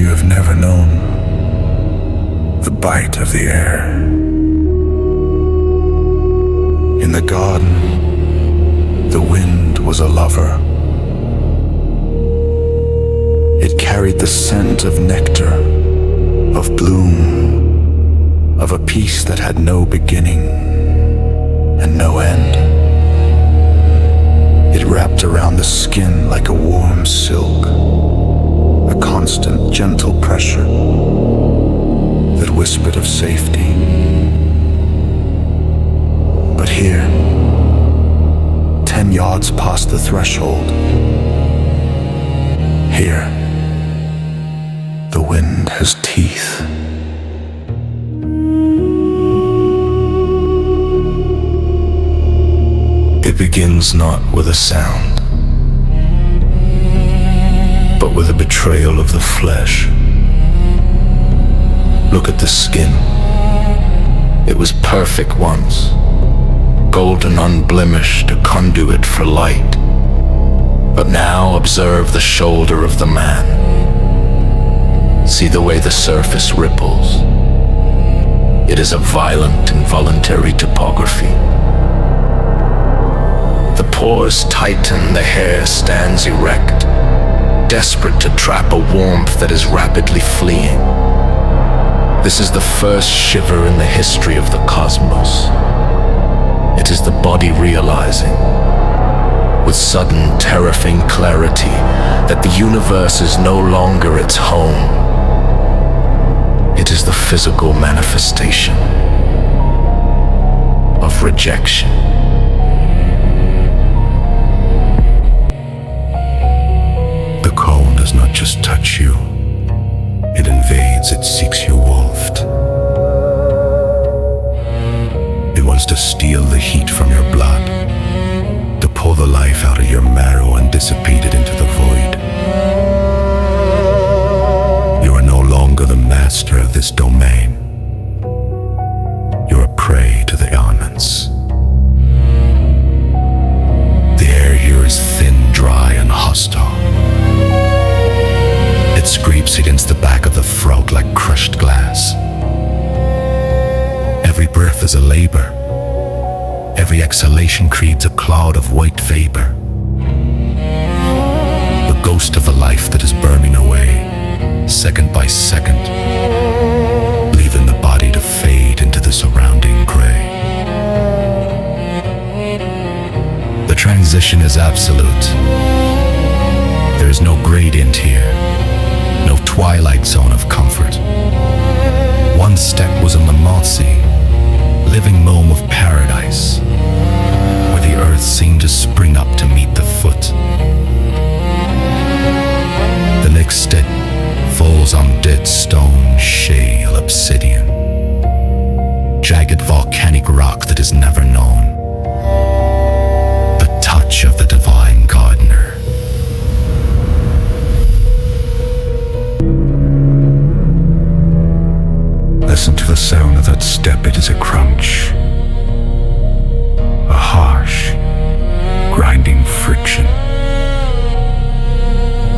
you have never known, the bite of the air. In the garden, the wind was a lover. It carried the scent of nectar, of bloom, of a peace that had no beginning and no end. It wrapped around the skin like a warm silk, a constant, gentle pressure that whispered of safety. But here, 10 yards past the threshold, here, the wind has teeth. It begins not with a sound, but with a betrayal of the flesh. Look at the skin. It was perfect once, golden, unblemished, a conduit for light. But now observe the shoulder of the man. See the way the surface ripples. It is a violent, involuntary topography. The pores tighten, the hair stands erect, desperate to trap a warmth that is rapidly fleeing. This is the first shiver in the history of the cosmos. It is the body realizing, with sudden, terrifying clarity, that the universe is no longer its home. It is the physical manifestation of rejection. The cone does not just touch you. It invades, it seeks you wolfed. It wants to steal the heat from your blood, to pull the life out of your marrow and dissipate it into the void. You are no longer the master of this domain. You are prey to the elements. The air here is thin, dry, and hostile. It scrapes against the back of the throat like crushed glass. Every breath is a labor. Every exhalation creates a cloud of white vapor. The ghost of the life that is burning away, second by second, leaving the body to fade into the surrounding gray. The transition is absolute. There is no gradient here. No twilight zone of comfort. One step was in the Motsi, living loam of paradise, where the earth seemed to spring up to meet the foot. The next step falls on dead stone, shale, obsidian, jagged volcanic rock that is never known. The touch of the divine gardener. Listen to the sound of that step. It is a crunch, a harsh, grinding friction.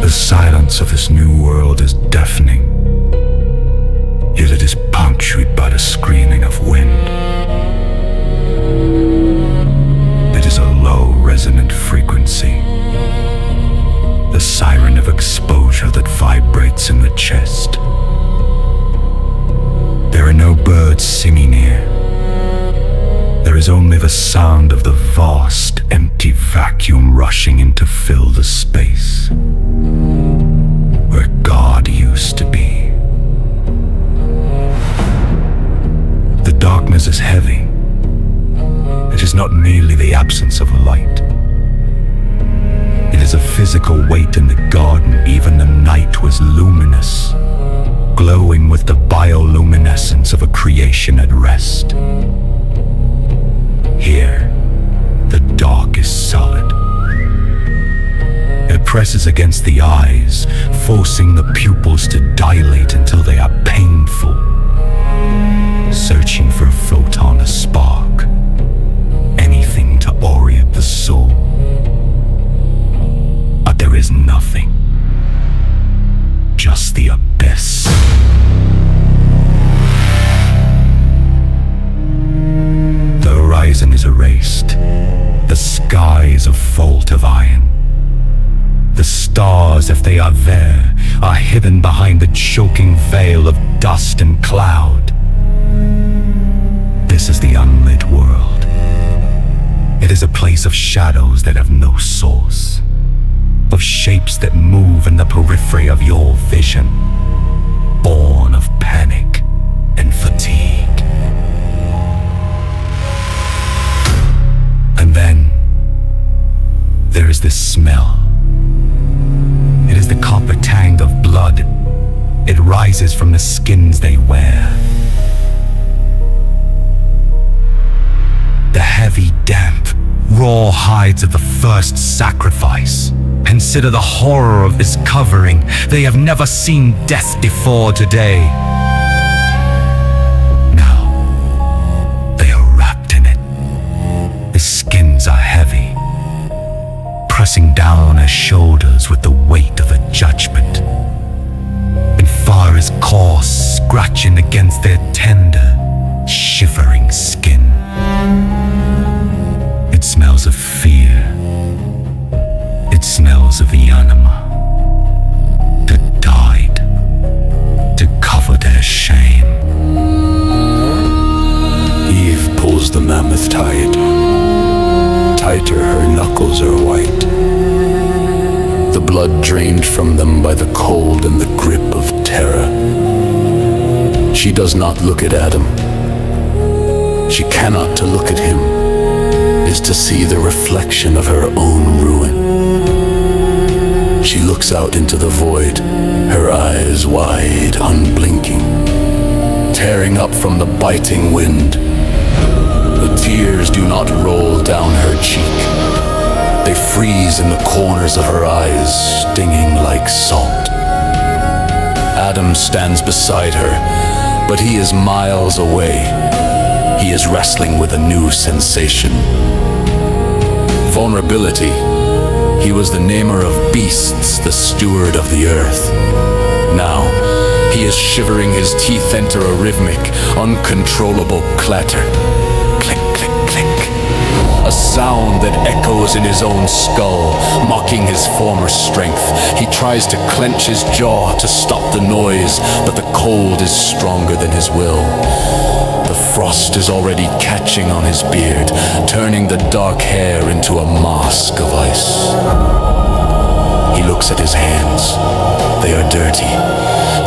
The silence of this new world is deafening, yet it is punctuated by the screaming of wind. It is a low, resonant frequency, the siren of exposure that vibrates in the chest. There are no birds singing here. There is only the sound of the vast, empty vacuum rushing in to fill the space where God used to be. The darkness is heavy. It is not merely the absence of light. It is a physical weight in the garden. Even the night was luminous, glowing with the bioluminescence of a creation at rest. Here, the dark is solid. It presses against the eyes, forcing the pupils to dilate until they are painful, searching for a photon, a spark, anything to orient the soul. But there is nothing, just the abyss. stars, if they are there, are hidden behind the choking veil of dust and cloud. This is the unlit world. It is a place of shadows that have no source, of shapes that move in the periphery of your vision, born of panic and fatigue. And then there is this smell. It is the copper tang of blood. It rises from the skins they wear. The heavy, damp, raw hides of the first sacrifice. Consider the horror of this covering. They have never seen death before today. Now, they are wrapped in it. The skins are heavy, pressing down on her shoulders with the weight of a judgment. And fur is coarse, scratching against their tender, shivering skin. It smells of fear. It smells of the anima that died to cover their shame. Eve pulls the mammoth tide. Tighter, her knuckles are white. The blood drained from them by the cold and the grip of terror. She does not look at Adam. She cannot to look at him is to see the reflection of her own ruin. She looks out into the void, her eyes wide, unblinking, tearing up from the biting wind. The tears do not roll down her cheek. They freeze in the corners of her eyes, stinging like salt. Adam stands beside her, but he is miles away. He is wrestling with a new sensation. Vulnerability. He was the namer of beasts, the steward of the earth. Now, he is shivering, his teeth enter a rhythmic, uncontrollable clatter. Click, click, click. A sound that echoes in his own skull, mocking his former strength. He tries to clench his jaw to stop the noise, but the cold is stronger than his will. The frost is already catching on his beard, turning the dark hair into a mask of ice. He looks at his hands. They are dirty.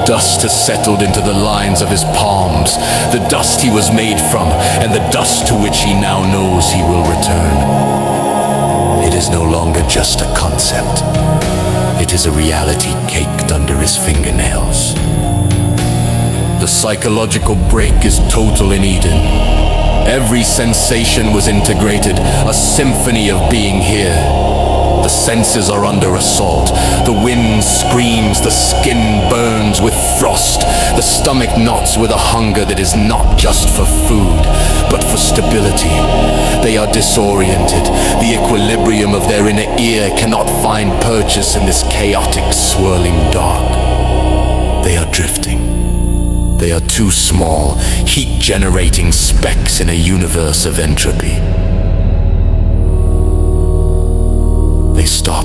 Dust has settled into the lines of his palms, the dust he was made from, and the dust to which he now knows he will return. It is no longer just a concept. It is a reality caked under his fingernails. The psychological break is total in Eden. Every sensation was integrated, a symphony of being here. The senses are under assault. The wind screams, the skin burns with frost. The stomach knots with a hunger that is not just for food, but for stability. They are disoriented. The equilibrium of their inner ear cannot find purchase in this chaotic, swirling dark. They are drifting. They are too small, heat-generating specks in a universe of entropy. They stop.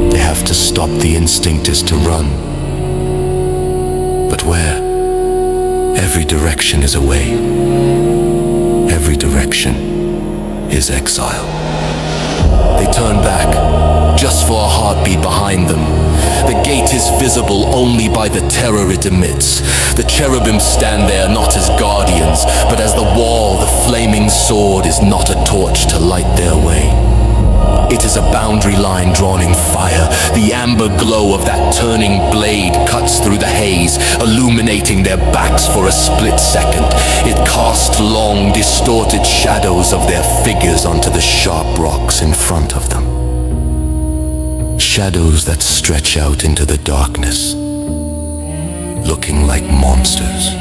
They have to stop. The instinct is to run. But where? Every direction is away. Every direction is exile. They turn back, just for a heartbeat behind them. The gate is visible only by the terror it emits. The cherubim stand there not as guardians, but as the wall. The flaming sword is not a torch to light their way. It is a boundary line drawn in fire. The amber glow of that turning blade cuts through the haze, illuminating their backs for a split second. It casts long, distorted shadows of their figures onto the sharp rocks in front of them. Shadows that stretch out into the darkness, looking like monsters.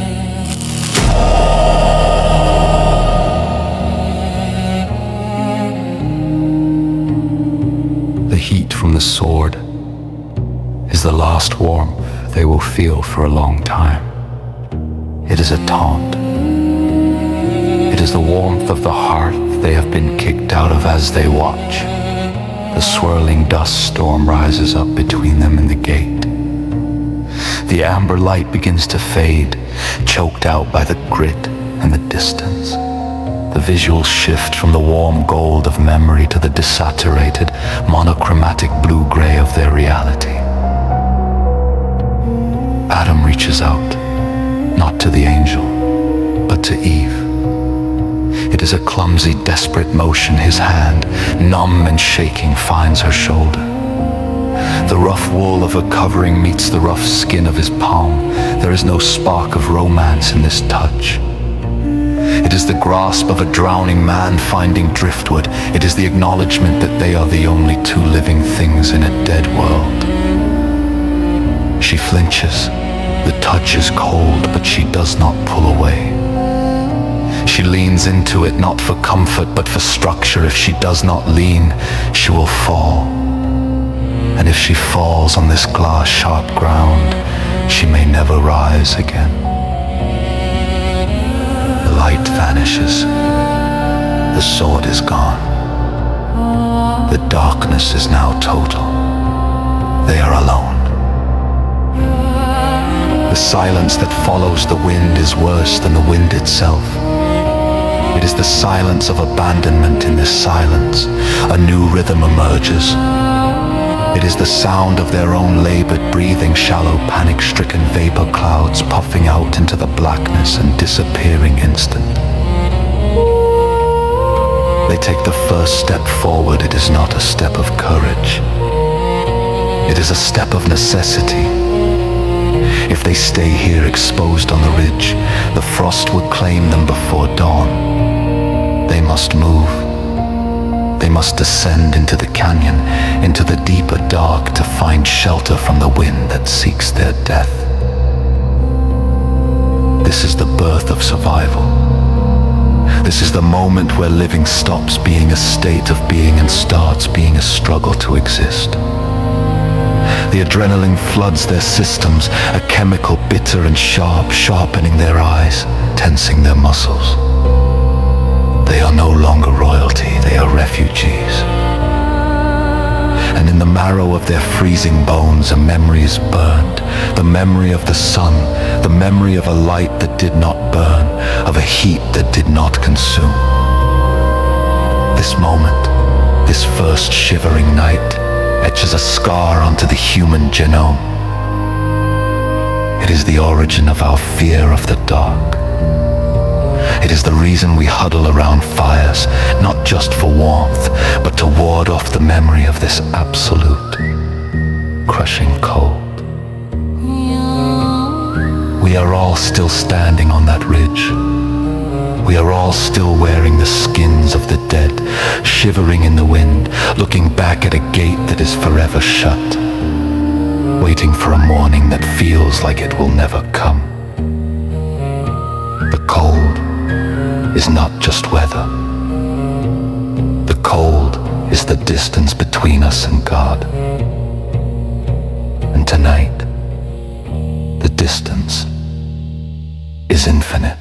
The heat from the sword is the last warmth they will feel for a long time. It is a taunt. It is the warmth of the hearth they have been kicked out of as they watch. The swirling dust storm rises up between them and the gate. The amber light begins to fade, choked out by the grit and the distance. The visuals shift from the warm gold of memory to the desaturated, monochromatic blue-gray of their reality. Adam reaches out, not to the angel, but to Eve. It is a clumsy, desperate motion. His hand, numb and shaking, finds her shoulder. The rough wool of her covering meets the rough skin of his palm. There is no spark of romance in this touch. It is the grasp of a drowning man finding driftwood. It is the acknowledgement that they are the only two living things in a dead world. She flinches. The touch is cold, but she does not pull away. She leans into it not for comfort, but for structure. If she does not lean, she will fall. And if she falls on this glass-sharp ground, she may never rise again. The light vanishes. The sword is gone. The darkness is now total. They are alone. The silence that follows the wind is worse than the wind itself. It is the silence of abandonment in this silence. A new rhythm emerges. It is the sound of their own labored breathing, shallow, panic-stricken vapor clouds puffing out into the blackness and disappearing instant. They take the first step forward. It is not a step of courage. It is a step of necessity. If they stay here exposed on the ridge, the frost would claim them before dawn. They must move. They must descend into the canyon, into the deeper dark, to find shelter from the wind that seeks their death. This is the birth of survival. This is the moment where living stops being a state of being and starts being a struggle to exist. The adrenaline floods their systems, a chemical bitter and sharp, sharpening their eyes, tensing their muscles. They are no longer royalty, they are refugees. And in the marrow of their freezing bones, a memory is burned. The memory of the sun, the memory of a light that did not burn, of a heat that did not consume. This moment, this first shivering night, etches a scar onto the human genome. It is the origin of our fear of the dark. It is the reason we huddle around fires, not just for warmth, but to ward off the memory of this absolute, crushing cold. We are all still standing on that ridge. We are all still wearing the skins of the dead, shivering in the wind, looking back at a gate that is forever shut, waiting for a morning that feels like it will never come. The cold is not just weather. The cold is the distance between us and God. And tonight, the distance is infinite.